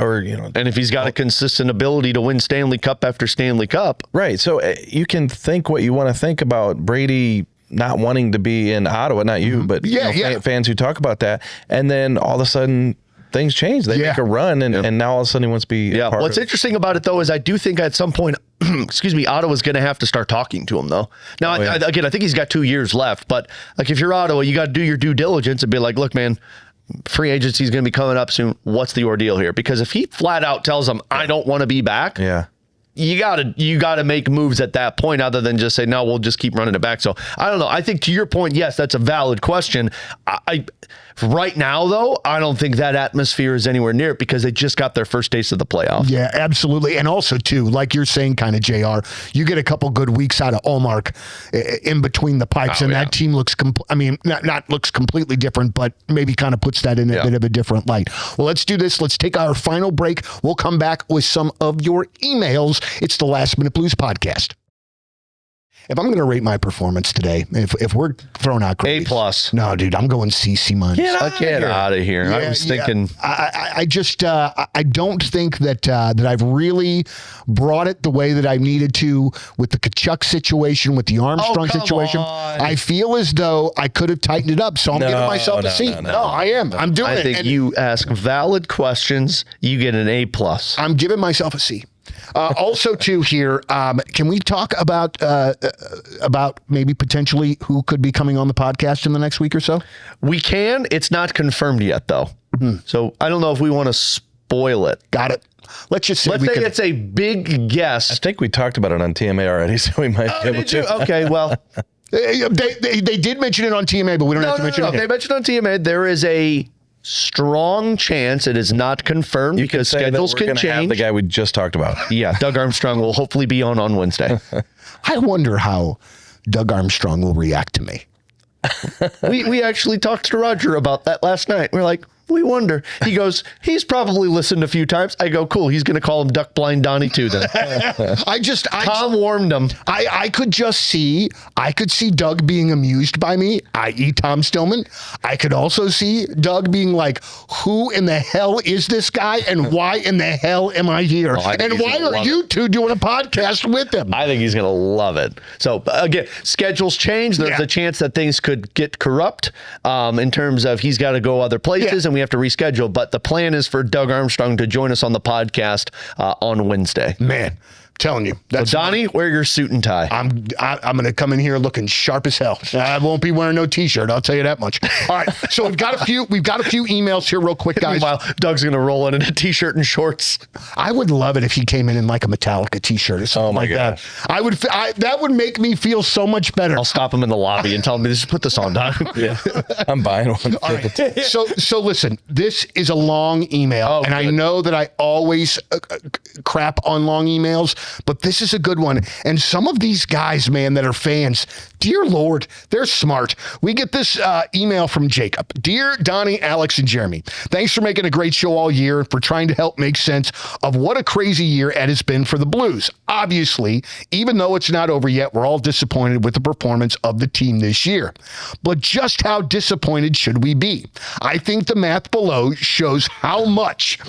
if he's got a consistent ability to win Stanley Cup after Stanley Cup. Right. So you can think what you want to think about Brady not wanting to be in Ottawa, not you, but fans who talk about that. And then all of a sudden things change. They make a run, and now all of a sudden he wants to be part What's interesting about it, though, is I do think at some point, Ottawa's going to have to start talking to him, though. Now, I think he's got 2 years left, but like if you're Ottawa, you got to do your due diligence and be like, look, man, free agency is going to be coming up soon. What's the ordeal here? Because if he flat out tells them, I don't want to be back, you gotta make moves at that point other than just say, no, we'll just keep running it back. So I don't know. I think to your point, yes, that's a valid question. Right now, though, I don't think that atmosphere is anywhere near it because they just got their first taste of the playoffs. Yeah, absolutely. And also, too, like you're saying, kind of, JR, you get a couple good weeks out of Ullmark in between the pipes, that team looks, not looks completely different, but maybe kind of puts that in a bit of a different light. Well, let's do this. Let's take our final break. We'll come back with some of your emails. It's the Last Minute Blues podcast. If I'm going to rate my performance today, if we're throwing out grades, A+. No, dude, I'm going C-. Get out of here. Yeah, I was thinking. I just I don't think that I've really brought it the way that I needed to with the Tkachuk situation, with the Armstrong situation. On. I feel as though I could have tightened it up, so I'm giving myself a C. No, I am. I'm doing it. I think you ask valid questions, you get an A+. I'm giving myself a C. Also, too, here, can we talk about maybe potentially who could be coming on the podcast in the next week or so? We can. It's not confirmed yet, though. Mm-hmm. So I don't know if we want to spoil it. Got it. Let's say it's a big guess. I think we talked about it on TMA already, so we might be able to. Okay, well. They did mention it on TMA, but we don't have to mention it. They mentioned on TMA there is a strong chance it is not confirmed because schedules can change. Have the guy we just talked about. Yeah, Doug Armstrong will hopefully be on Wednesday. I wonder how Doug Armstrong will react to me. We actually talked to Roger about that last night. We're like, we wonder. He goes, he's probably listened a few times. I go, cool. He's going to call him Duck Blind Donnie too then. Tom warned him. I could see Doug being amused by me, i.e. Tom Stillman. I could also see Doug being like, who in the hell is this guy and why in the hell am I here? And why are you two doing a podcast with him? I think he's going to love it. So again, schedules change. There's a chance that things could get corrupt in terms of he's got to go other places and we have to reschedule, but the plan is for Doug Armstrong to join us on the podcast on Wednesday. Man, telling you. So Donnie, wear your suit and tie. I'm going to come in here looking sharp as hell. I won't be wearing no t-shirt. I'll tell you that much. All right. So we've got a few emails here real quick, guys. Meanwhile, Doug's going to roll in a t-shirt and shorts. I would love it if he came in like a Metallica t-shirt or something like that. That would make me feel so much better. I'll stop him in the lobby and tell him, just put this on, Don. Yeah. I'm buying one. All right. So listen, this is a long email, and I know that I always crap on long emails, but this is a good one. And some of these guys, man, that are fans, dear Lord, they're smart. We get this email from Jacob. Dear Donnie, Alex, and Jeremy, thanks for making a great show all year and for trying to help make sense of what a crazy year it has been for the Blues. Obviously, even though it's not over yet, we're all disappointed with the performance of the team this year. But just how disappointed should we be? I think the math below shows how much,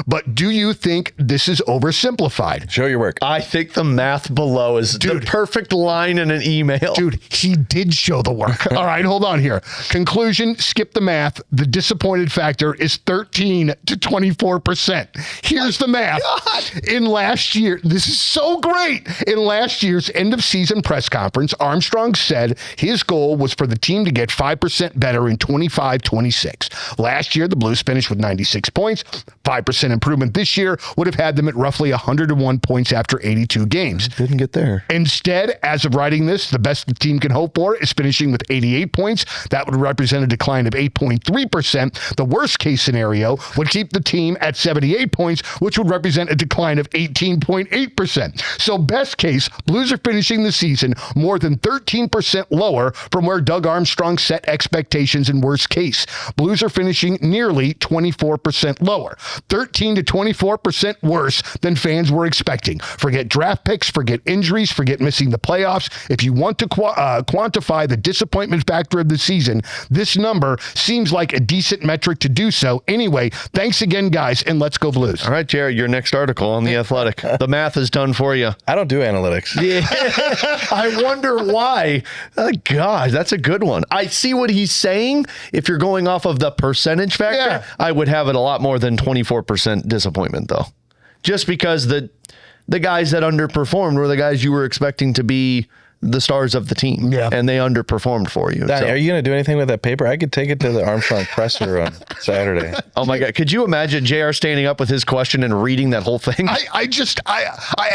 but do you think this is oversimplified? Show your work. I think the math below is the perfect line in an email. Dude, he did show the work. All right, hold on here. Conclusion, skip the math. The disappointed factor is 13 to 24%. Here's the math. In last year, this is so great. In last year's end of season press conference, Armstrong said his goal was for the team to get 5% better in 25-26. Last year, the Blues finished with 96 points. 5% improvement this year would have had them at roughly 101 points after 82 games. Didn't get there. Instead, as of writing this, the best the team team can hope for is finishing with 88 points. That would represent a decline of 8.3%. The worst case scenario would keep the team at 78 points, which would represent a decline of 18.8%. So best case, Blues are finishing the season more than 13% lower from where Doug Armstrong set expectations in worst case. Blues are finishing nearly 24% lower, 13 to 24% worse than fans were expecting. Forget draft picks, forget injuries, forget missing the playoffs. If you want to quantify the disappointment factor of the season, this number seems like a decent metric to do so. Anyway, thanks again, guys, and let's go Blues. All right, Jared, your next article on The Athletic. The math is done for you. I don't do analytics. Yeah. I wonder why. Gosh, that's a good one. I see what he's saying. If you're going off of the percentage factor, I would have it a lot more than 24% disappointment, though. Just because the guys that underperformed were the guys you were expecting to be the stars of the team, and they underperformed for you. Donny, are you going to do anything with that paper? I could take it to the Armstrong presser on Saturday. Oh my God. Could you imagine JR standing up with his question and reading that whole thing? I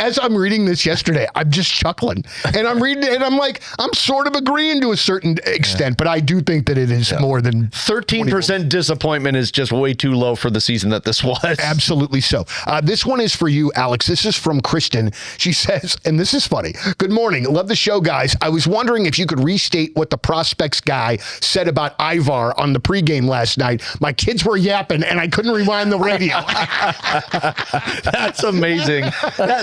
as I'm reading this yesterday, I'm just chuckling, and I'm reading it, and I'm like, I'm sort of agreeing to a certain extent, but I do think that it is more than 13% disappointment is just way too low for the season that this was. Absolutely so. This one is for you, Alex. This is from Kristen. She says, and this is funny. Good morning. Love the show, guys. I was wondering if you could restate what the prospects guy said about Ivar on the pregame last night. My kids were yapping and I couldn't rewind the radio. That's amazing.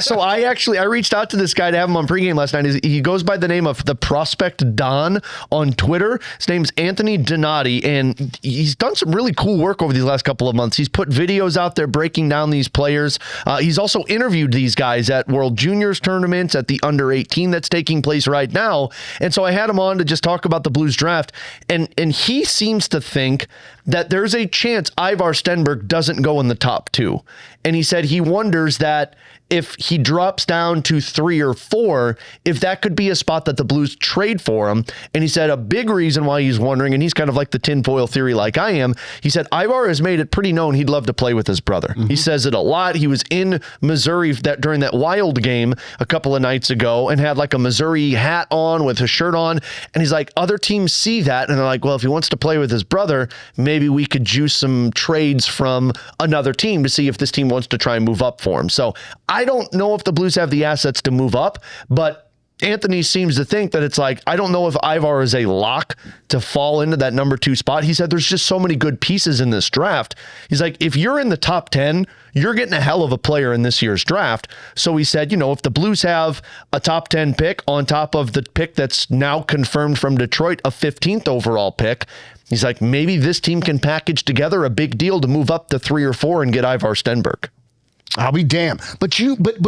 So I reached out to this guy to have him on pregame last night. He goes by the name of the Prospect Don on Twitter. His name's Anthony Donati, and he's done some really cool work over these last couple of months. He's put videos out there breaking down these players. He's also interviewed these guys at World Juniors tournaments, at the under 18 that's taking place right now. And so I had him on to just talk about the Blues draft. And he seems to think that there's a chance Ivar Stenberg doesn't go in the top 2. And he said he wonders that if he drops down to 3 or 4, if that could be a spot that the Blues trade for him. And he said a big reason why he's wondering, and he's kind of like the tinfoil theory like I am, he said Ivar has made it pretty known he'd love to play with his brother. Mm-hmm. He says it a lot. He was in Missouri during that Wild game a couple of nights ago and had like a Missouri hat on with his shirt on. And he's like, other teams see that and they're like, well, if he wants to play with his brother, maybe we could juice some trades from another team to see if this team wants to try and move up for him. So I don't know if the Blues have the assets to move up, but Anthony seems to think that it's like, I don't know if Ivar is a lock to fall into that number 2 spot. He said there's just so many good pieces in this draft. He's like, if you're in the top 10, you're getting a hell of a player in this year's draft. So he said, if the Blues have a top 10 pick on top of the pick that's now confirmed from Detroit, a 15th overall pick, he's like, maybe this team can package together a big deal to move up to 3 or 4 and get Ivar Stenberg. I'll be damned. But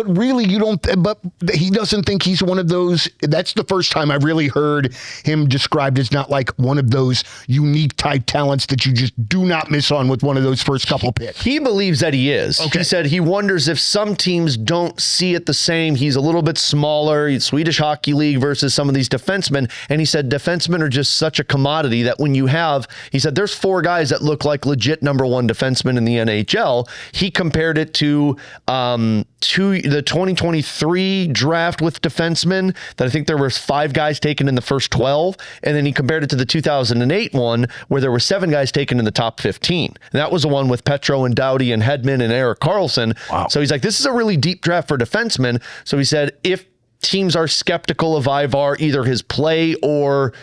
really you don't, but he doesn't think he's one of those. That's the first time I've really heard him described as not like one of those unique type talents that you just do not miss on with one of those first couple picks. He believes that he is. Okay. He said he wonders if some teams don't see it the same. He's a little bit smaller. He's Swedish Hockey League versus some of these defensemen. And he said defensemen are just such a commodity that when you have, he said there's 4 guys that look like legit number 1 defensemen in the NHL. He compared it to the 2023 draft with defensemen that I think there was 5 guys taken in the first 12. And then he compared it to the 2008 one where there were 7 guys taken in the top 15. And that was the one with Petro and Doughty and Hedman and Erik Karlsson. Wow. So he's like, this is a really deep draft for defensemen. So he said, if teams are skeptical of Ivar, either his play or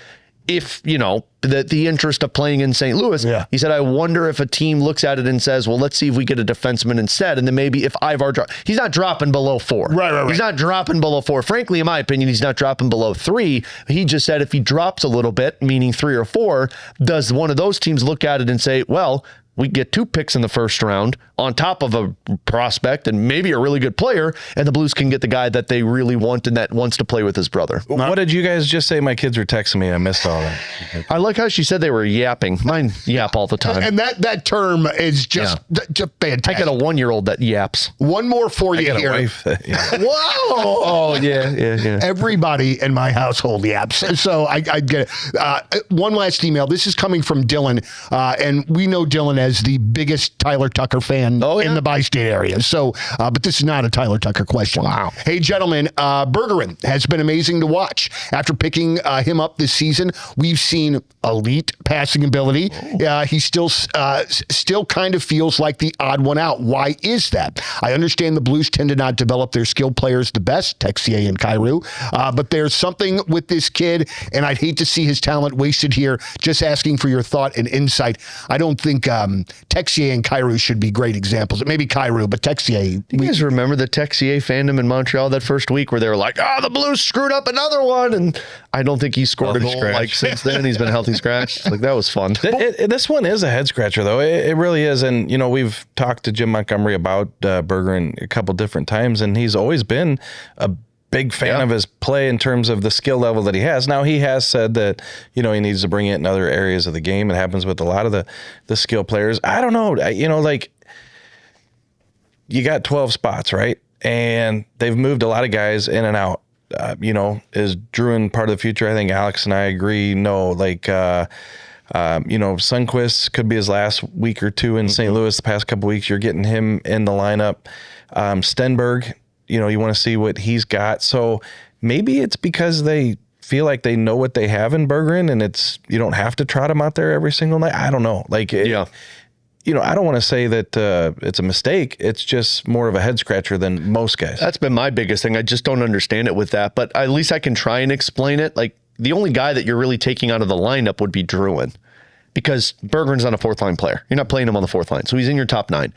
if, the interest of playing in St. Louis, he said, I wonder if a team looks at it and says, well, let's see if we get a defenseman instead. And then maybe if Ivar he's not dropping below 4. Right. He's not dropping below 4. Frankly, in my opinion, he's not dropping below 3. He just said if he drops a little bit, meaning 3 or 4, does one of those teams look at it and say, well, we get 2 picks in the first round on top of a prospect and maybe a really good player, and the Blues can get the guy that they really want and that wants to play with his brother. What did you guys just say? My kids were texting me. I missed all that. I like how she said they were yapping. Mine yap all the time. And that term is just fantastic. I got a 1-year-old that yaps. One more for you here. A wife that, Whoa! Oh, yeah. Everybody in my household yaps. So I get it. One last email. This is coming from Dylan, and we know Dylan as the biggest Tyler Tucker fan in the bi-state area. So, but this is not a Tyler Tucker question. Wow. Hey, gentlemen, Bergeron has been amazing to watch. After picking him up this season, we've seen elite passing ability. He still kind of feels like the odd one out. Why is that? I understand the Blues tend to not develop their skilled players the best, Texier and Kyrou, but there's something with this kid, and I'd hate to see his talent wasted here. Just asking for your thought and insight. I don't think Texier and Kyrou should be great examples. Maybe Kyrou, but Texier. Do you guys remember the Texier fandom in Montreal that first week where they were like, the Blues screwed up another one, and I don't think he scored a goal like since then. He's been healthy scratched. Like, that was fun. This one is a head scratcher, though. It really is. And, we've talked to Jim Montgomery about Bergeron a couple different times, and he's always been a big fan of his play in terms of the skill level that he has. Now, he has said that, he needs to bring it in other areas of the game. It happens with a lot of the skill players. I don't know. You got 12 spots, right? And they've moved a lot of guys in and out. Is Druin part of the future? I think Alex and I agree. No, Sundqvist could be his last week or two in St. Louis. The past couple weeks, you're getting him in the lineup. Stenberg, you want to see what he's got. So maybe it's because they feel like they know what they have in Bergeron, and you don't have to trot him out there every single night. I don't know. I don't want to say that it's a mistake. It's just more of a head scratcher than most guys. That's been my biggest thing. I just don't understand it with that, but at least I can try and explain it. Like, the only guy that you're really taking out of the lineup would be Druin, because Bergeron's not a fourth line player. You're not playing him on the fourth line, so he's in your top 9.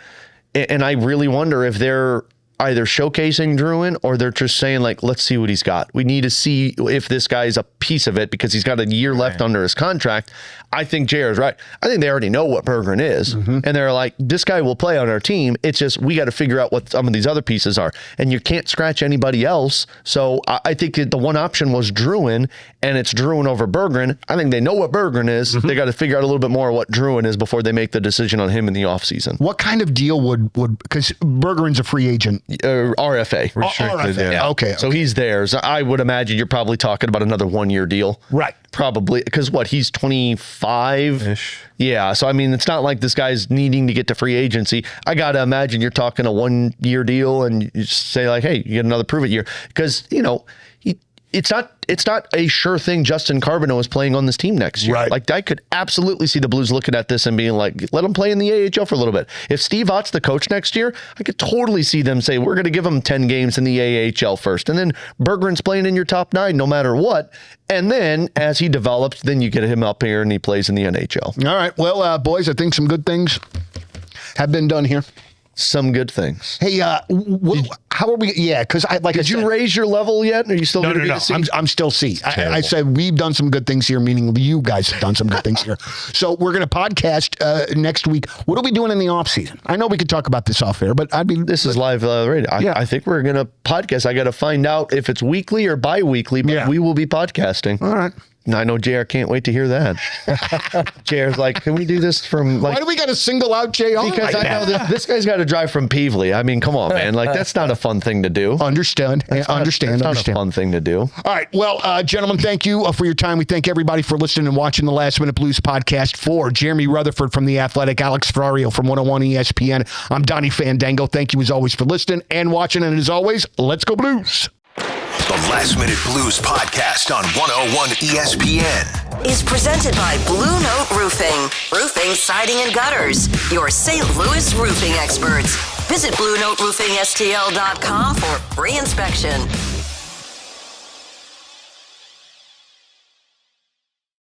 And I really wonder if they're either showcasing Druin or they're just saying, like, let's see what he's got. We need to see if this guy is a piece of it because he's got a year left under his contract. I think JR is right. I think they already know what Bergeron is. And they're like, this guy will play on our team. It's just we got to figure out what some of these other pieces are. And you can't scratch anybody else. So I think the one option was Druin, and it's Druin over Bergeron. I think they know what Bergeron is. They got to figure out a little bit more what Druin is before they make the decision on him in the offseason. What kind of deal would because Bergeron's a free agent? RFA. Restricted, yeah. Okay. So he's theirs. I would imagine you're probably talking about another 1-year deal. Right. Probably. Because he's 25-ish? Yeah. So, I mean, it's not like this guy's needing to get to free agency. I got to imagine you're talking a 1-year deal and you just say, like, hey, you get another prove-it year. Because, it's not a sure thing Justin Carbonneau is playing on this team next year. Right. Like, I could absolutely see the Blues looking at this and being like, let him play in the AHL for a little bit. If Steve Ott's the coach next year, I could totally see them say, we're going to give him 10 games in the AHL first. And then Bergeron's playing in your top 9 no matter what. And then as he develops, then you get him up here and he plays in the NHL. All right. Well, boys, I think some good things have been done here. Some good things. Hey, how are we? Yeah, because Did you raise your level yet? Are you still going to be a C? I'm still C. I said we've done some good things here, meaning you guys have done some good things here. So we're going to podcast next week. What are we doing in the off season? I know we could talk about this off air, but this is live radio. I think we're going to podcast. I got to find out if it's weekly or bi-weekly, but we will be podcasting. All right. I know JR can't wait to hear that. JR's like, can we do this from why do we got to single out JR? Because I know this guy's got to drive from Peevely. I mean, come on, man. Like, that's not a fun thing to do. Understand. That's not a fun thing to do. All right. Well, gentlemen, thank you for your time. We thank everybody for listening and watching the Last Minute Blues podcast. For Jeremy Rutherford from The Athletic, Alex Ferrario from 101 ESPN, I'm Donny Fandango. Thank you as always for listening and watching. And as always, let's go Blues. The Last Minute Blues podcast on 101 ESPN is presented by Blue Note Roofing. Roofing, siding, and gutters. Your St. Louis roofing experts. Visit BlueNoteRoofingSTL.com for free inspection.